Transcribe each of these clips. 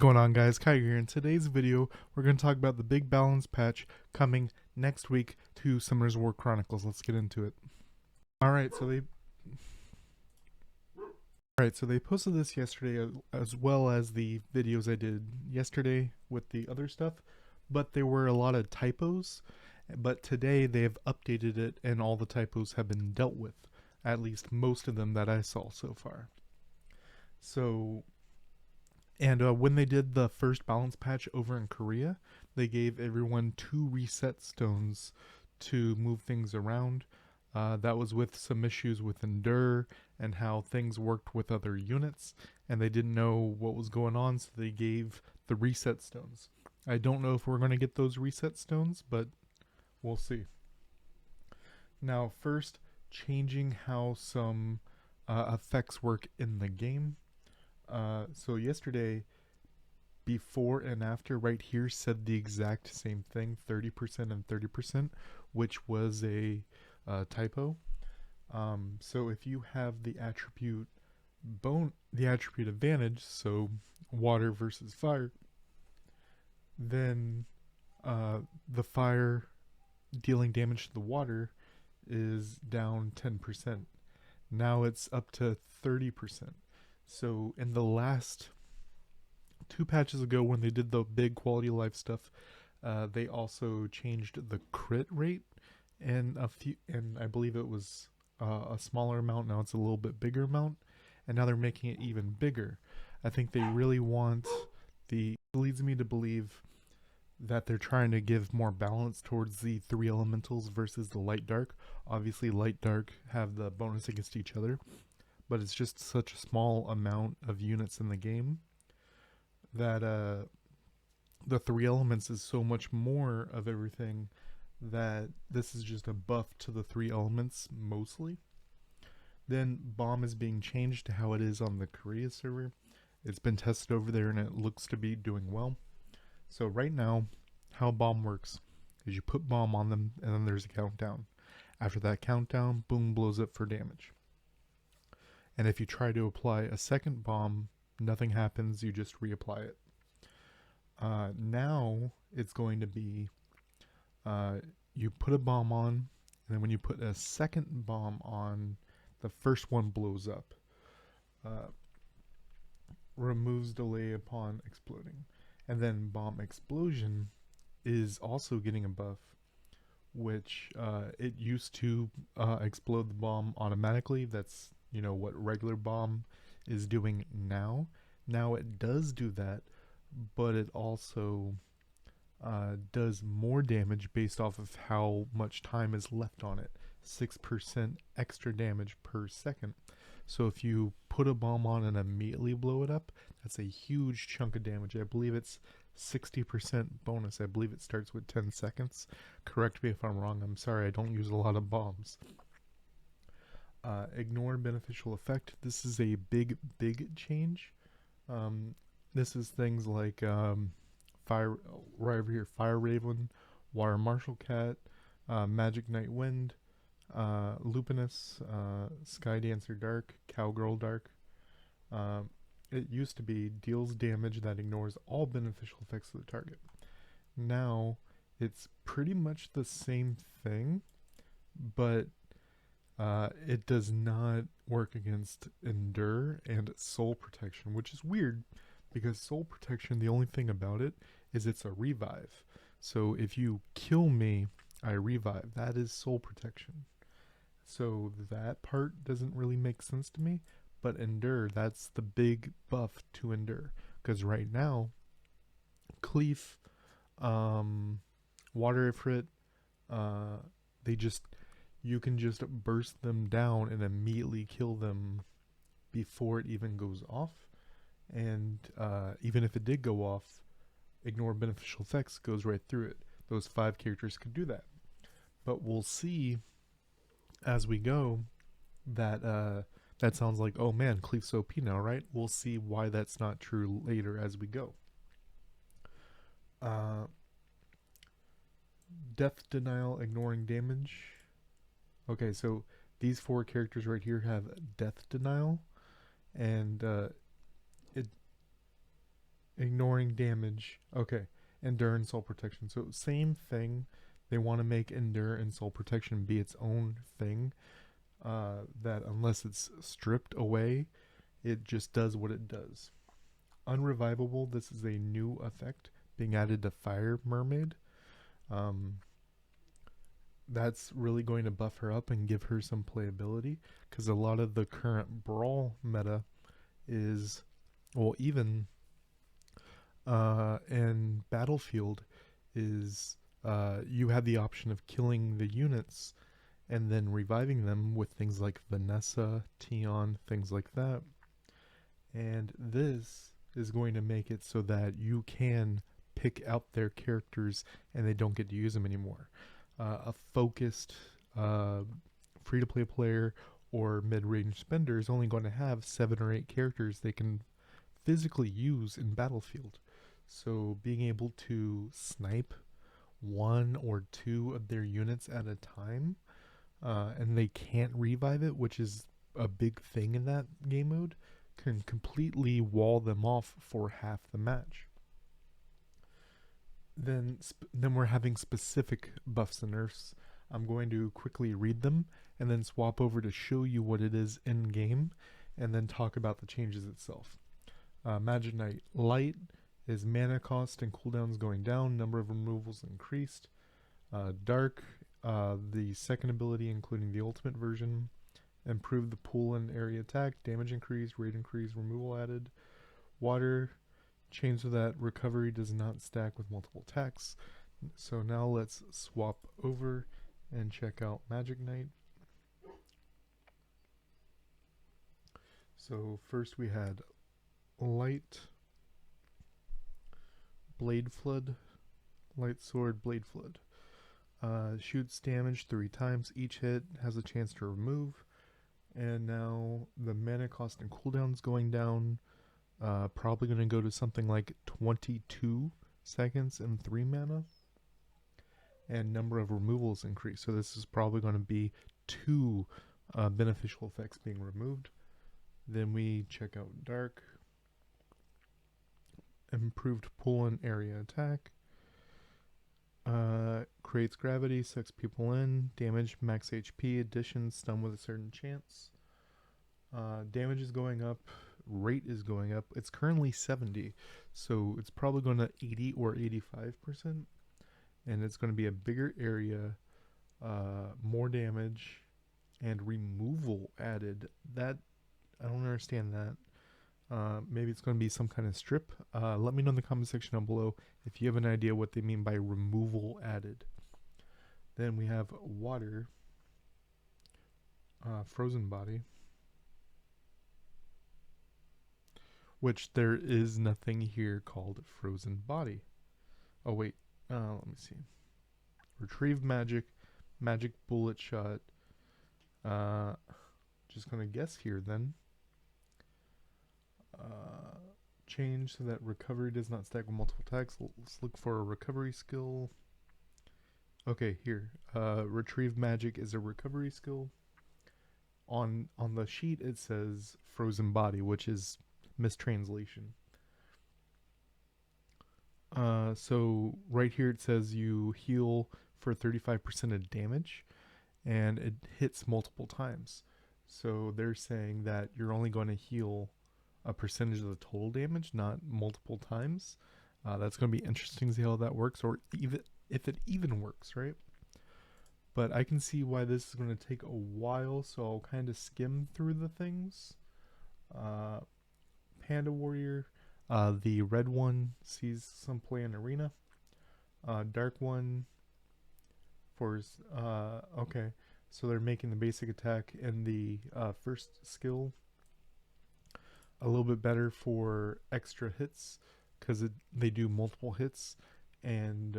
going on, guys? Kai here. In today's video, we're going to talk about the big balance patch coming next week to Summer's War Chronicles. Let's get into it. Alright, so they posted this yesterday as well as the videos I did yesterday with the other stuff, but there were a lot of typos. But today they have updated it and all the typos have been dealt with, at least most of them that I saw so far. So, and when they did the first balance patch over in Korea, they gave everyone 2 reset stones to move things around. That was with some issues with Endure and how things worked with other units, and they didn't know what was going on, so they gave the reset stones. I don't know if we're going to get those reset stones, but we'll see. Now, first, changing how some effects work in the game. So yesterday, before and after right here said the exact same thing, 30% and 30%, which was a typo. So if you have the attribute advantage, so water versus fire, then the fire dealing damage to the water is down 10%. Now it's up to 30%. So in the last 2 patches ago, when they did the big quality of life stuff, they also changed the crit rate, and I believe it was a smaller amount. Now it's a little bit bigger amount, and now they're making it even bigger. I think they really want it leads me to believe that they're trying to give more balance towards the 3 elementals versus the light dark. Obviously light dark have the bonus against each other, but it's just such a small amount of units in the game that the 3 elements is so much more of everything that this is just a buff to the 3 elements mostly. Then bomb is being changed to how it is on the Korea server. It's been tested over there and it looks to be doing well. So right now, how bomb works is you put bomb on them and then there's a countdown. After that countdown, boom, blows up for damage. And if you try to apply a second bomb, nothing happens, you just reapply it. Now it's going to be you put a bomb on, and then when you put a second bomb on, the first one blows up. Removes delay upon exploding. And then bomb explosion is also getting a buff, which it used to explode the bomb automatically. That's, what regular bomb is doing now. Now it does do that, but it also does more damage based off of how much time is left on it. 6% extra damage per second. So if you put a bomb on and immediately blow it up, that's a huge chunk of damage. I believe it's 60% bonus. I believe it starts with 10 seconds. Correct me if I'm wrong. I'm sorry, I don't use a lot of bombs. Ignore beneficial effect. This is a big change. This is things like fire, right over here, Fire Raven, Water Martial Cat, Magic Night Wind, Lupinus, Sky Dancer Dark, Cowgirl Dark. It used to be deals damage that ignores all beneficial effects of the target. Now it's pretty much the same thing, but it does not work against Endure and Soul Protection, which is weird because Soul Protection, the only thing about it is it's a revive. So if you kill me, I revive. That is Soul Protection. So that part doesn't really make sense to me, but Endure, that's the big buff to Endure. Because right now, Cleef, Water Ifrit, you can just burst them down and immediately kill them before it even goes off. And even if it did go off, ignore beneficial effects goes right through it. Those 5 characters could do that. But we'll see as we go that that sounds like, oh man, Cleef's OP now, right? We'll see why that's not true later as we go. Death denial, ignoring damage. Okay, so these 4 characters right here have death denial, and Ignoring damage. Okay. Endure and soul protection. So same thing. They want to make endure and soul protection be its own thing. That unless it's stripped away, it just does what it does. Unrevivable. This is a new effect being added to Fire Mermaid. Um, that's really going to buff her up and give her some playability because a lot of the current brawl meta is, well, even in Battlefield, is you have the option of killing the units and then reviving them with things like Vanessa, Tion, things like that. And this is going to make it so that you can pick out their characters and they don't get to use them anymore. A focused free to play player or mid range spender is only going to have 7 or 8 characters they can physically use in Battlefield. So being able to snipe 1 or 2 of their units at a time, and they can't revive it, which is a big thing in that game mode, can completely wall them off for half the match. Then we're having specific buffs and nerfs. I'm going to quickly read them and then swap over to show you what it is in game, and then talk about the changes itself. Magic Knight Light is mana cost and cooldowns going down, number of removals increased. Dark, the second ability including the ultimate version, improved the pool and area attack, damage increase, rate increase, removal added. Water, change so that recovery does not stack with multiple attacks. So now let's swap over and check out Magic Knight. So first we had Light, Blade Flood, Light Sword, Blade Flood. Shoots damage 3 times. Each hit has a chance to remove. And now the mana cost and cooldowns going down. Probably going to go to something like 22 seconds and 3 mana. And number of removals increase. So this is probably going to be 2 beneficial effects being removed. Then we check out Dark. Improved pull and area attack. Creates gravity, sucks people in. Damage, max HP, addition, stun with a certain chance. Damage is going up. Rate is going up. It's currently 70, so it's probably going to 80 or 85%. And it's going to be a bigger area, more damage, and removal added. That, I don't understand that. Maybe it's going to be some kind of strip. Let me know in the comment section down below if you have an idea what they mean by removal added. Then we have Water, Frozen Body, which there is nothing here called Frozen Body. Oh wait, let me see. Retrieve Magic, Magic Bullet Shot. Just gonna guess here then. Change so that recovery does not stack with multiple attacks. Let's look for a recovery skill. Okay, here. Retrieve Magic is a recovery skill. On the sheet it says Frozen Body, which is mistranslation. So right here it says you heal for 35% of damage, and it hits multiple times. So they're saying that you're only going to heal a percentage of the total damage, not multiple times. That's going to be interesting to see how that works, or even if it even works, right? But I can see why this is going to take a while, so I'll kind of skim through the things. Panda Warrior, the red one sees some play in Arena. Dark one for okay, so they're making the basic attack and the first skill a little bit better for extra hits, because they do multiple hits and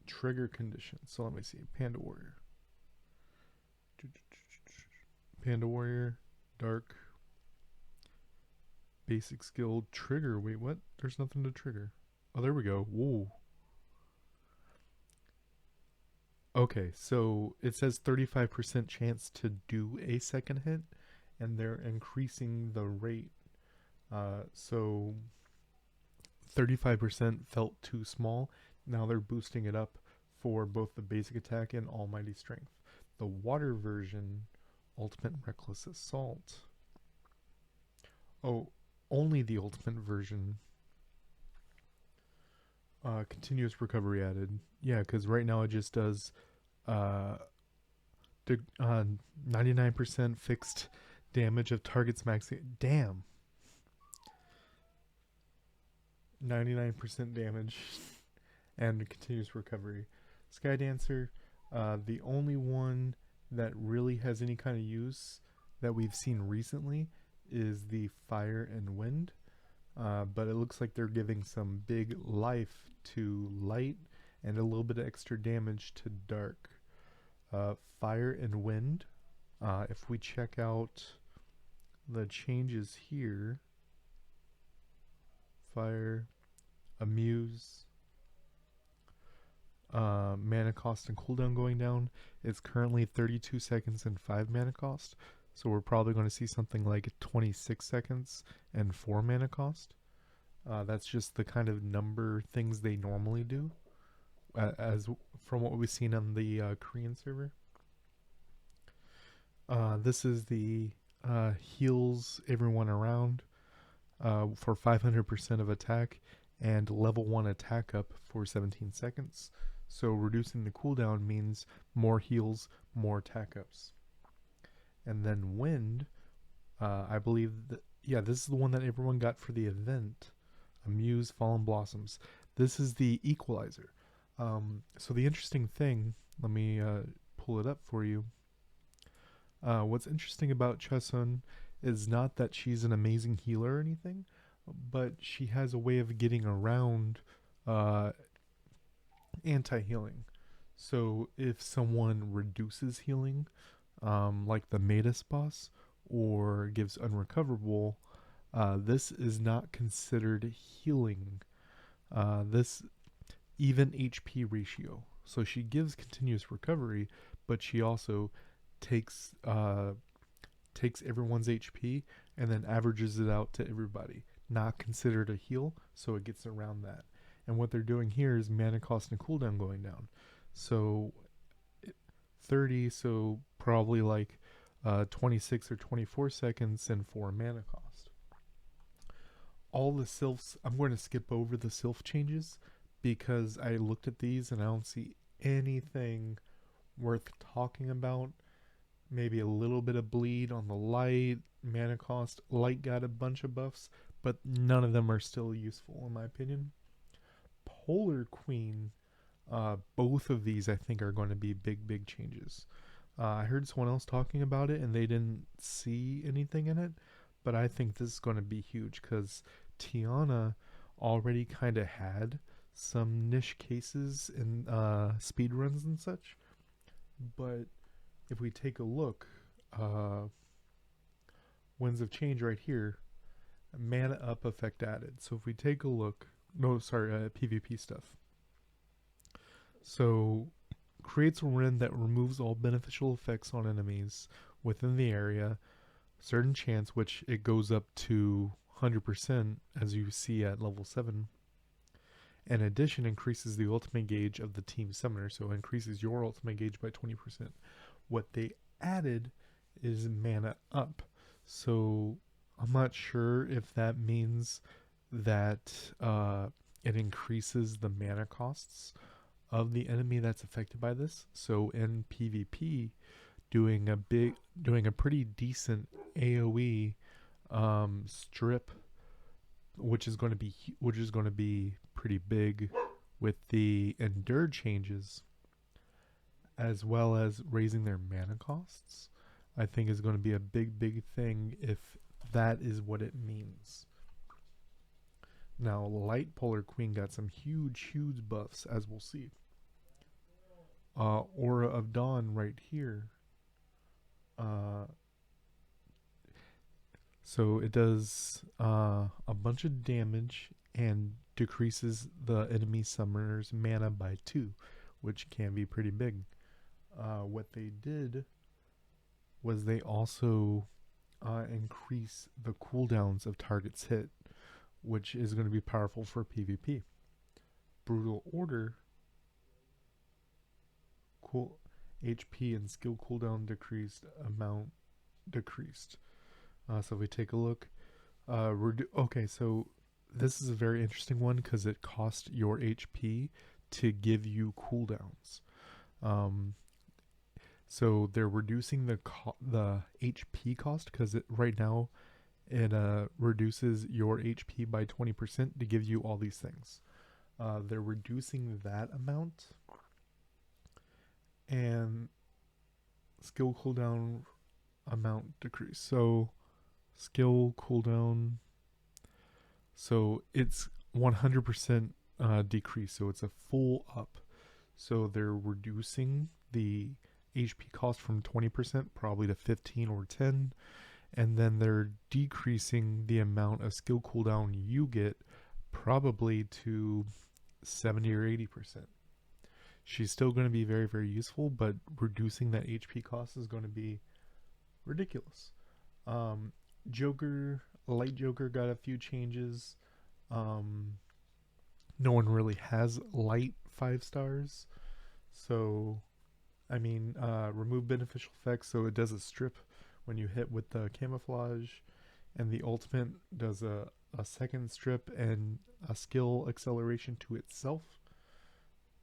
trigger conditions. So let me see. Panda Warrior. Panda Warrior. Dark. Basic skill. Trigger. Wait, what? There's nothing to trigger. Oh, there we go. Whoa. Okay, so it says 35% chance to do a second hit, and they're increasing the rate. So 35% felt too small. Now they're boosting it up for both the basic attack and almighty strength. The water version, ultimate reckless assault. Oh, only the ultimate version. Continuous recovery added. Yeah, because right now it just does uh, 99% fixed damage of targets max. Damn. 99% damage and continuous recovery. Skydancer, the only one that really has any kind of use that we've seen recently is the fire and wind. But it looks like they're giving some big life to light and a little bit of extra damage to dark. Fire and wind. If we check out the changes here, fire, amuse, mana cost and cooldown going down. It's currently 32 seconds and 5 mana cost. So we're probably going to see something like 26 seconds and 4 mana cost. That's just the kind of number things they normally do, as from what we've seen on the Korean server. This is the heals everyone around for 500% of attack and level 1 attack up for 17 seconds. So reducing the cooldown means more heals, more attack ups. And then wind, I believe that, yeah, this is the one that everyone got for the event. Amuse, Fallen Blossoms. This is the equalizer. So the interesting thing, let me pull it up for you. What's interesting about Chesun is not that she's an amazing healer or anything, but she has a way of getting around anti-healing. So if someone reduces healing, like the Matus boss, or gives unrecoverable, this is not considered healing. This even HP ratio. So she gives continuous recovery, but she also takes everyone's HP and then averages it out to everybody. Not considered a heal, so it gets around that. And what they're doing here is mana cost and cooldown going down. So 30, so probably like 26 or 24 seconds and 4 mana cost. All the sylphs, I'm going to skip over the sylph changes because I looked at these and I don't see anything worth talking about. Maybe a little bit of bleed on the light, mana cost. Light got a bunch of buffs, but none of them are still useful in my opinion. Polar Queen, both of these I think are going to be big changes. I heard someone else talking about it and they didn't see anything in it, but I think this is going to be huge because Tiana already kind of had some niche cases in speedruns and such. But if we take a look, Winds of Change right here, mana up effect added. So if we take a look, PvP stuff. So creates a rend that removes all beneficial effects on enemies within the area. Certain chance, which it goes up to 100% as you see at level 7. In addition, increases the ultimate gauge of the team summoner, so increases your ultimate gauge by 20%. What they added is mana up. So I'm not sure if that means that it increases the mana costs of the enemy that's affected by this. So in PvP, doing a pretty decent AoE strip, which is going to be pretty big with the endure changes, as well as raising their mana costs, I think is going to be a big thing if that is what it means. Now, Light Polar Queen got some huge buffs, as we'll see. Aura of Dawn right here. So it does a bunch of damage and decreases the enemy summoner's mana by 2, which can be pretty big. What they did was they also increase the cooldowns of targets hit, which is going to be powerful for PvP. Brutal Order, cool HP and skill cooldown decreased, amount decreased. So if we take a look, okay, so this is a very interesting one because it costs your HP to give you cooldowns. So they're reducing the HP cost because right now it reduces your HP by 20% to give you all these things. They're reducing that amount, and skill cooldown amount decrease. So skill cooldown, so it's 100% decrease, so it's a full up. So they're reducing the HP cost from 20% probably to 15 or 10, and then they're decreasing the amount of skill cooldown you get probably to 70 or 80%. She's still going to be very, very useful, but reducing that HP cost is going to be ridiculous. Light Joker got a few changes. No one really has light 5 stars. So, I mean, remove beneficial effects, so it does a strip when you hit with the camouflage, and the ultimate does a second strip and a skill acceleration to itself.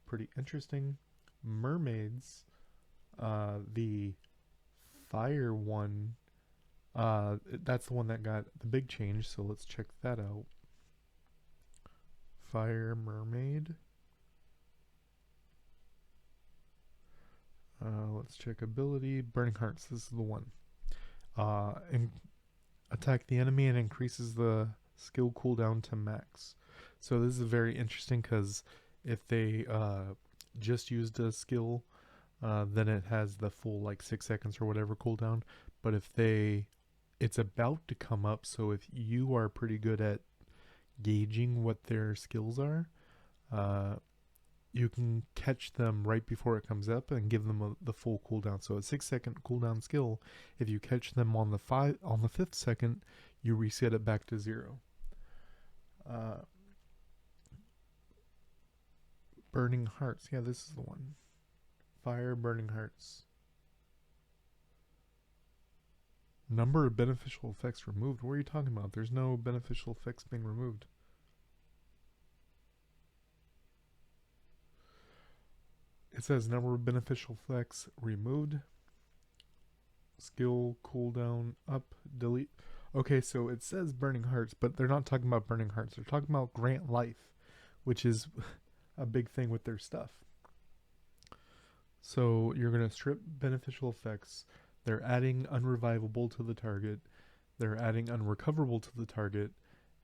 Pretty interesting. Mermaids, the fire one, that's the one that got the big change, so let's check that out. Fire mermaid. Let's check ability. Burning Hearts, this is the one. And attack the enemy and increases the skill cooldown to max. So this is very interesting because if they just used a skill, then it has the full like 6 seconds or whatever cooldown. But if it's about to come up, so if you are pretty good at gauging what their skills are, you can catch them right before it comes up and give them the full cooldown. So a 6-second cooldown skill, if you catch them on the 5th second, you reset it back to 0. Burning Hearts, yeah, this is the one. Fire Burning Hearts. Number of beneficial effects removed. What are you talking about? There's no beneficial effects being removed. It says number of beneficial effects removed. Skill cooldown up, delete. Okay, so it says Burning Hearts, but they're not talking about Burning Hearts. They're talking about Grant Life, which is a big thing with their stuff. So you're going to strip beneficial effects. They're adding unrevivable to the target. They're adding unrecoverable to the target.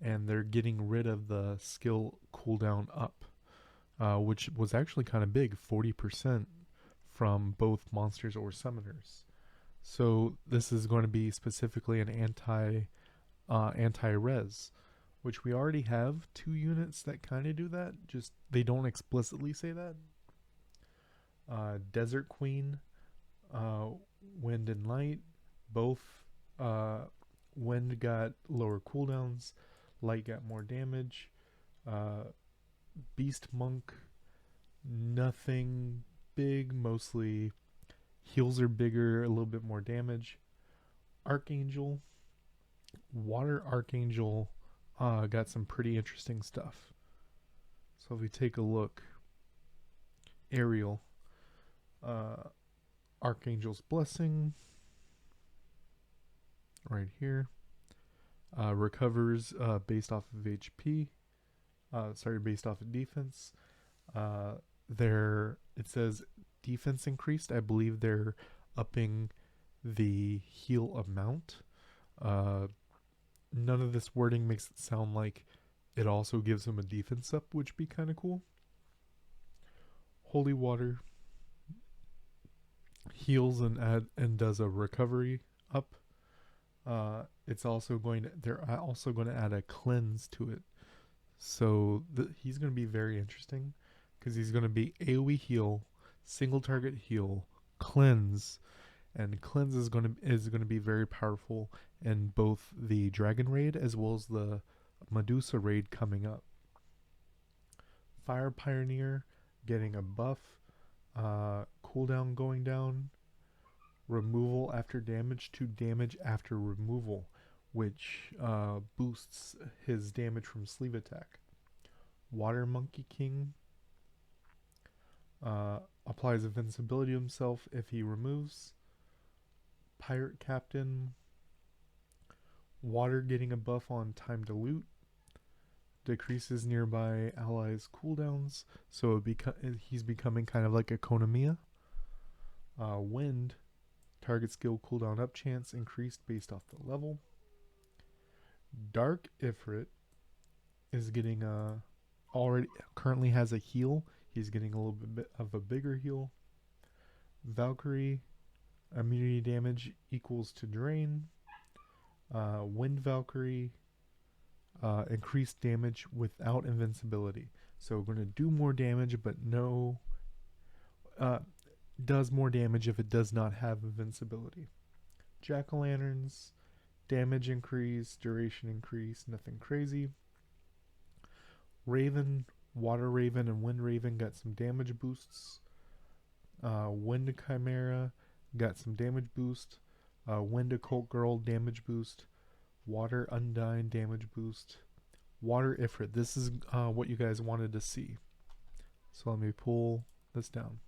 And they're getting rid of the skill cooldown up, which was actually kind of big, 40% from both monsters or summoners. So this is going to be specifically an anti-res, which we already have 2 units that kind of do that. Just they don't explicitly say that. Desert Queen, Wind and Light, both Wind got lower cooldowns, Light got more damage. Beast Monk, nothing big, mostly heals are bigger, a little bit more damage. Archangel, Water Archangel, got some pretty interesting stuff. So if we take a look, Ariel, Archangel's Blessing, right here, recovers based off of HP, based off of defense. It says defense increased. I believe they're upping the heal amount. None of this wording makes it sound like it also gives them a defense up, which would be kind of cool. Holy Water heals and does a recovery up. They're also going to add a cleanse to it. So he's going to be very interesting because he's going to be AoE heal, single target heal, cleanse, and cleanse is going to be very powerful in both the Dragon Raid as well as the Medusa raid coming up. Fire Pioneer getting a buff, cooldown going down, removal after damage to damage after removal, which boosts his damage from sleeve attack. Water Monkey King applies invincibility to himself if he removes. Pirate Captain, water getting a buff on time to loot, decreases nearby allies' cooldowns, so he's becoming kind of like a Konamiya. Wind, target skill cooldown up chance increased based off the level. Dark Ifrit is getting already currently has a heal. He's getting a little bit of a bigger heal. Valkyrie, immunity damage equals to drain. Wind Valkyrie, increased damage without invincibility. So we're going to do more damage, but does more damage if it does not have invincibility. Jack-o'-lanterns, damage increase, duration increase, nothing crazy. Raven, Water Raven, and Wind Raven got some damage boosts. Wind Chimera got some damage boost. Wind Occult Girl damage boost. Water Undyne damage boost. Water Ifrit. This is what you guys wanted to see. So let me pull this down.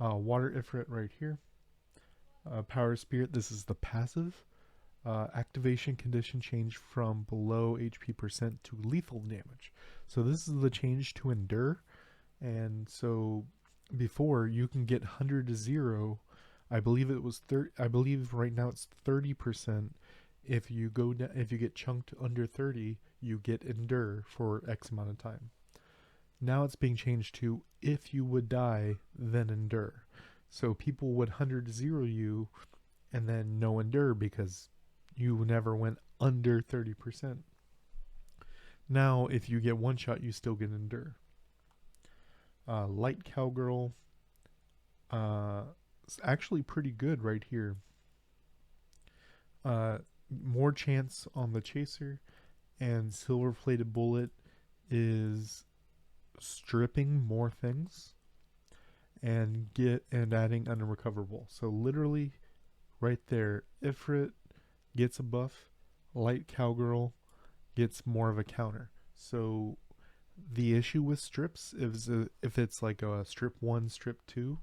Water Ifrit right here. Power Spirit. This is the passive. Activation condition change from below HP percent to lethal damage. So this is the change to endure. And so before you can get 100 to 0. I believe it was I believe right now it's 30%. If you get chunked under 30, you get endure for X amount of time. Now it's being changed to if you would die, then endure. So people would 100 to 0 you and then no endure because you never went under 30%. Now if you get one shot, you still get endure. Light Cowgirl, it's actually pretty good right here. More chance on the chaser, and Silver Plated Bullet is stripping more things and adding unrecoverable. So literally right there, Ifrit gets a buff, Light Cowgirl gets more of a counter. So the issue with strips is if it's like a strip 1, strip 2,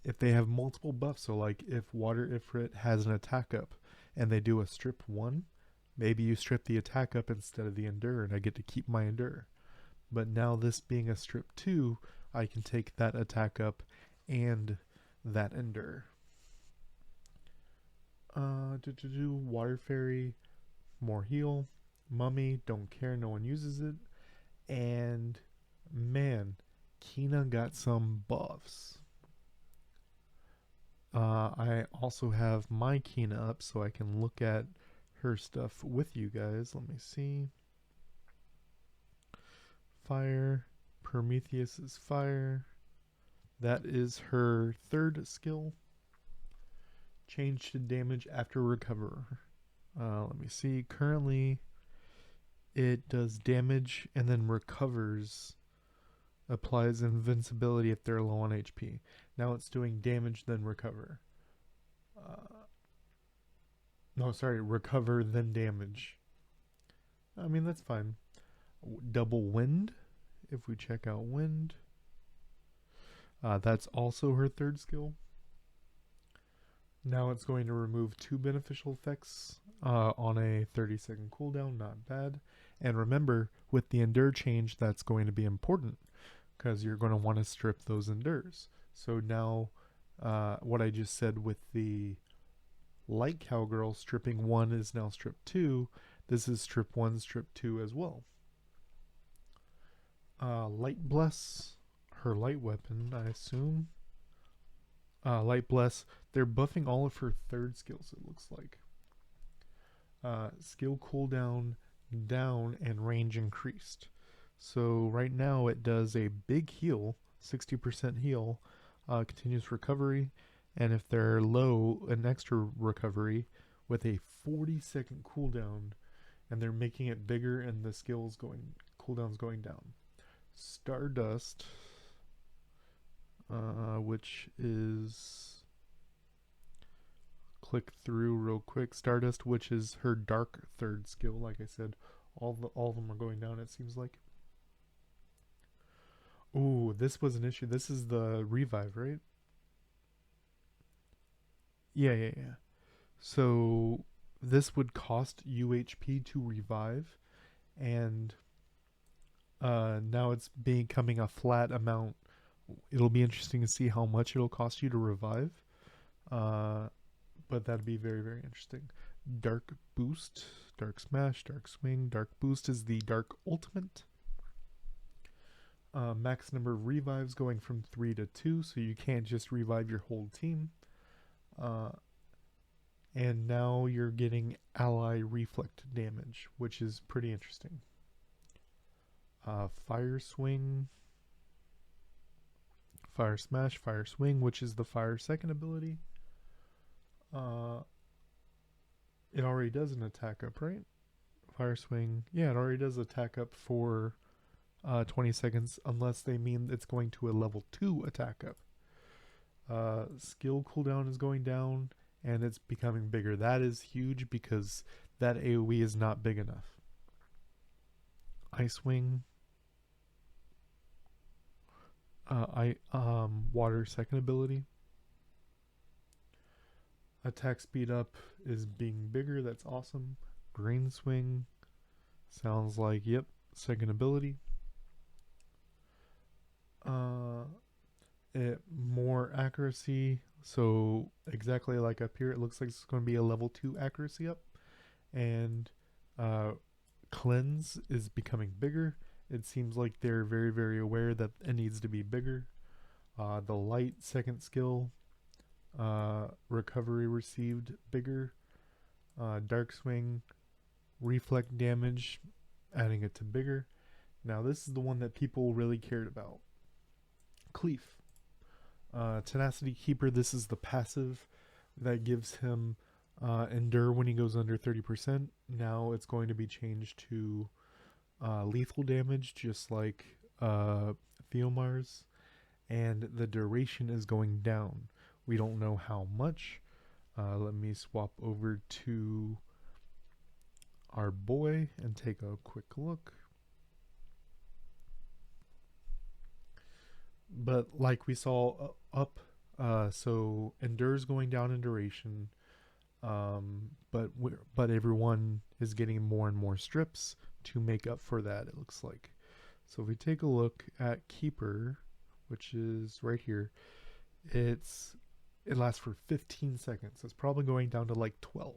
if they have multiple buffs, so like if Water Ifrit has an attack up and they do a strip 1, maybe you strip the attack up instead of the endure and I get to keep my endure. But now this being a strip 2, I can take that attack up and that endure. Water Fairy, more heal. Mummy, don't care, no one uses it. And man, Kina got some buffs. I also have my Kina up so I can look at her stuff with you guys. Let me see. Fire. Prometheus is fire. That is her third skill. Change to damage after recover. Let me see. Currently, it does damage and then recovers. Applies invincibility if they're low on HP. Now it's doing damage then recover. Recover then damage. I mean, that's fine. Double Wind. If we check out Wind. That's also her third skill. Now it's going to remove 2 beneficial effects on a 30-second cooldown. Not bad. And remember, with the endure change, that's going to be important because you're going to want to strip those endures. So now, what I just said with the Light Cowgirl, stripping 1 is now strip 2. This is strip 1, strip 2 as well. Light Bless, her light weapon, I assume. Light Bless, they're buffing all of her third skills, it looks like. Skill cooldown down and range increased. So right now it does a big heal, 60% heal, continuous recovery, and if they're low, an extra recovery with a 40-second cooldown and they're making it bigger, and the cooldown's going down. Stardust, which is, click through real quick. Stardust, which is her dark third skill. Like I said, all of them are going down. It seems like. Ooh, this was an issue. This is the revive, right? Yeah, yeah, yeah. So this would cost UHP to revive, and now it's becoming a flat amount. It'll be interesting to see how much it'll cost you to revive. Uh, but that'd be very, very interesting. Dark Boost, Dark Smash, Dark Swing. Dark Boost is the Dark Ultimate. Max number of revives going from 3 to 2, so you can't just revive your whole team. And now you're getting ally reflect damage, which is pretty interesting. Fire Swing, Fire Smash, Fire Swing, which is the fire second ability. It already does an attack up, right? Fire Swing, yeah, it already does attack up for 20 seconds, unless they mean it's going to a level 2 attack up. Skill cooldown is going down, and it's becoming bigger. That is huge because that AoE is not big enough. Ice Wing, water second ability. Attack speed up is being bigger. That's awesome. Green Swing sounds like, yep, second ability. More accuracy. So exactly like up here, it looks like it's going to be a level 2 accuracy up. And cleanse is becoming bigger. It seems like they're very, very aware that it needs to be bigger. The light second skill, recovery received, bigger. Dark swing, reflect damage, adding it to bigger. Now this is the one that people really cared about. Cleave. Tenacity Keeper, this is the passive that gives him endure when he goes under 30%. Now it's going to be changed to lethal damage, just like Theomar's, and the duration is going down. We don't know how much. Let me swap over to our boy and take a quick look. But like we saw up, so endures going down in duration, but everyone is getting more and more strips to make up for that, it looks like. So if we take a look at Keeper, which is right here, it lasts for 15 seconds. It's probably going down to like 12.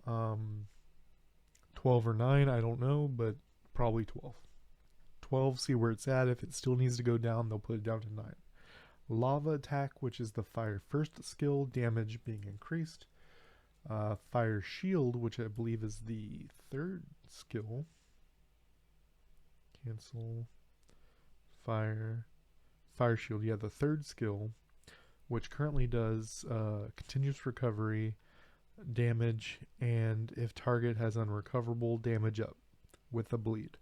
12 or 9, I don't know, but probably 12. 12, see where it's at. If it still needs to go down, they'll put it down to 9. Lava Attack, which is the fire first skill, damage being increased. Fire Shield, which I believe is the third skill. Cancel. Fire Shield, yeah, the third skill, which currently does continuous recovery, damage, and if target has unrecoverable, damage up with a bleed.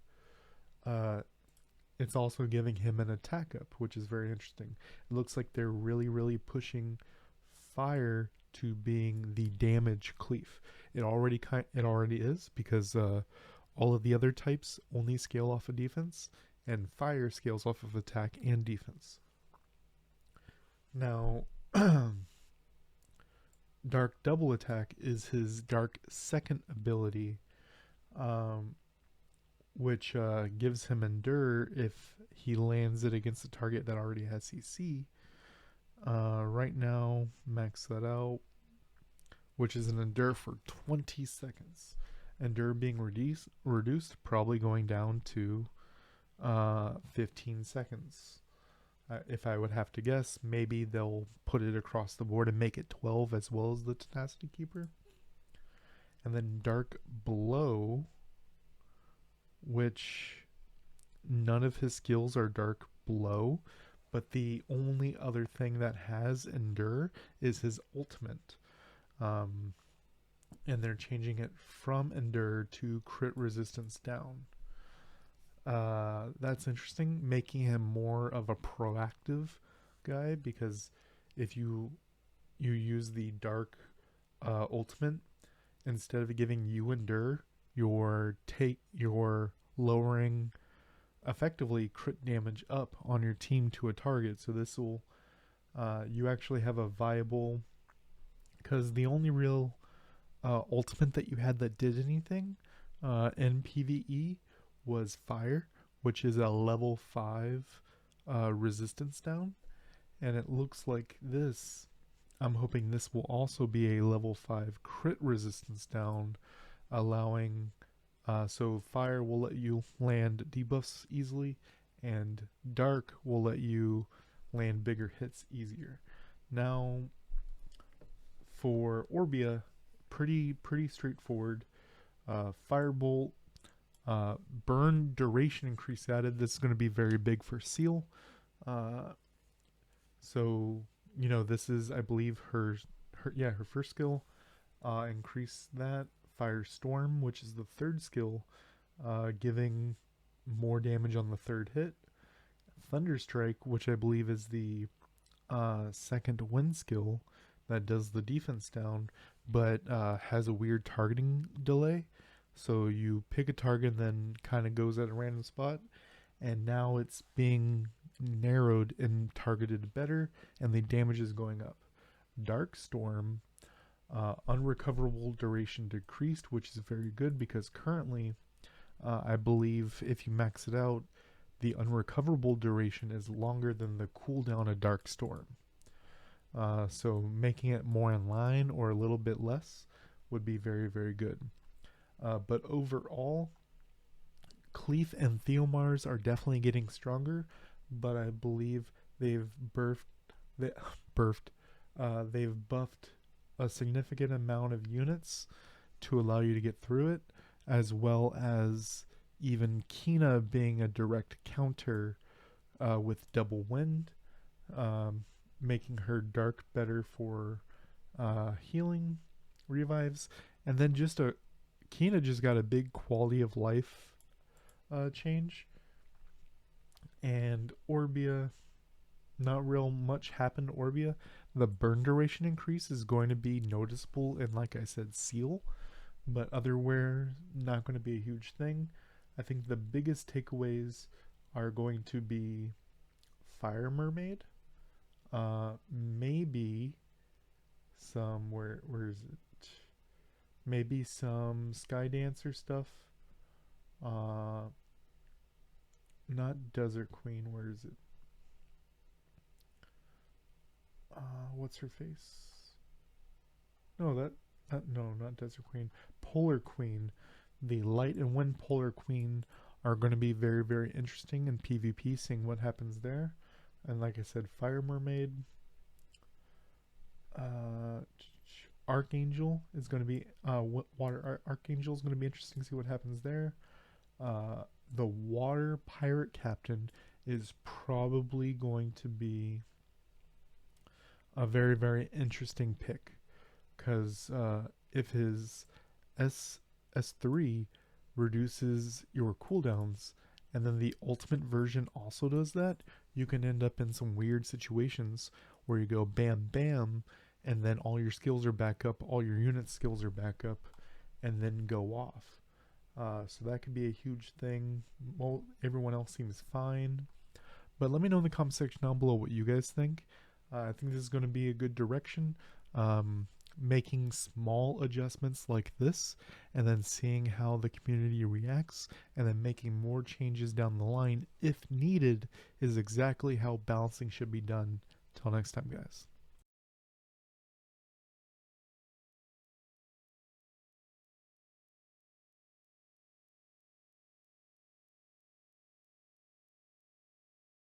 It's also giving him an attack up, which is very interesting. It looks like they're really, really pushing fire to being the damage cleave. It already is, because all of the other types only scale off of defense, and fire scales off of attack and defense. Now, Dark Double Attack is his dark second ability, which gives him endure if he lands it against a target that already has CC. Right now, max that out, which is an endure for 20 seconds. Endure being reduced, probably going down to 15 seconds. If I would have to guess, maybe they'll put it across the board and make it 12 as well as the Tenacity Keeper. And then Dark Blow, which none of his skills are Dark Blow, but the only other thing that has Endure is his ultimate. and they're changing it from endure to crit resistance down. That's interesting, making him more of a proactive guy, because if you use the dark ultimate, instead of giving you endure, you're lowering effectively crit damage up on your team to a target. So this will you actually have a viable, because the only real ultimate that you had that did anything in PvE was fire, which is a level 5 resistance down, and it looks like this. I'm hoping this will also be a level 5 crit resistance down, allowing so fire will let you land debuffs easily, and dark will let you land bigger hits easier. Now for Orbia, pretty straightforward. Firebolt, burn duration increase added. This is going to be very big for Seal. Uh, so this is, I believe, her first skill. Increase that. Firestorm, which is the third skill, giving more damage on the third hit. Thunderstrike, which I believe is the second wind skill that does the defense down, but has a weird targeting delay. So you pick a target and then kind of goes at a random spot, and now it's being narrowed and targeted better, and the damage is going up. Dark Storm, unrecoverable duration decreased, which is very good, because currently I believe if you max it out, the unrecoverable duration is longer than the cooldown of Dark Storm. So making it more in line or a little bit less would be very, very good. But overall, Cleef and Theomars are definitely getting stronger, but I believe they've they've buffed a significant amount of units to allow you to get through it, as well as even Kina being a direct counter with double wind, making her dark better for healing revives, and then Kina just got a big quality of life change, and Orbia, not real much happened to Orbia. The burn duration increase is going to be noticeable in, like I said, Seal, but otherwhere, not going to be a huge thing. I think the biggest takeaways are going to be Fire Mermaid, maybe some, where is it? Maybe some Sky Dancer stuff. Not Desert Queen, where is it? What's her face? No, no, not Desert Queen. Polar Queen. The Light and Wind Polar Queen are going to be very, very interesting in PvP, seeing what happens there. And like I said, Fire Mermaid. Archangel is going to be Water Archangel is going to be interesting to see what happens there. The Water Pirate Captain is probably going to be a very, very interesting pick, because if his S3 reduces your cooldowns, and then the ultimate version also does that, you can end up in some weird situations where you go bam bam, and then all your skills are back up, all your unit skills are back up, and then go off. So that could be a huge thing. Well, everyone else seems fine, but let me know in the comment section down below what you guys think. I think this is going to be a good direction. Making small adjustments like this, and then seeing how the community reacts, and then making more changes down the line if needed, is exactly how balancing should be done. Till next time, guys.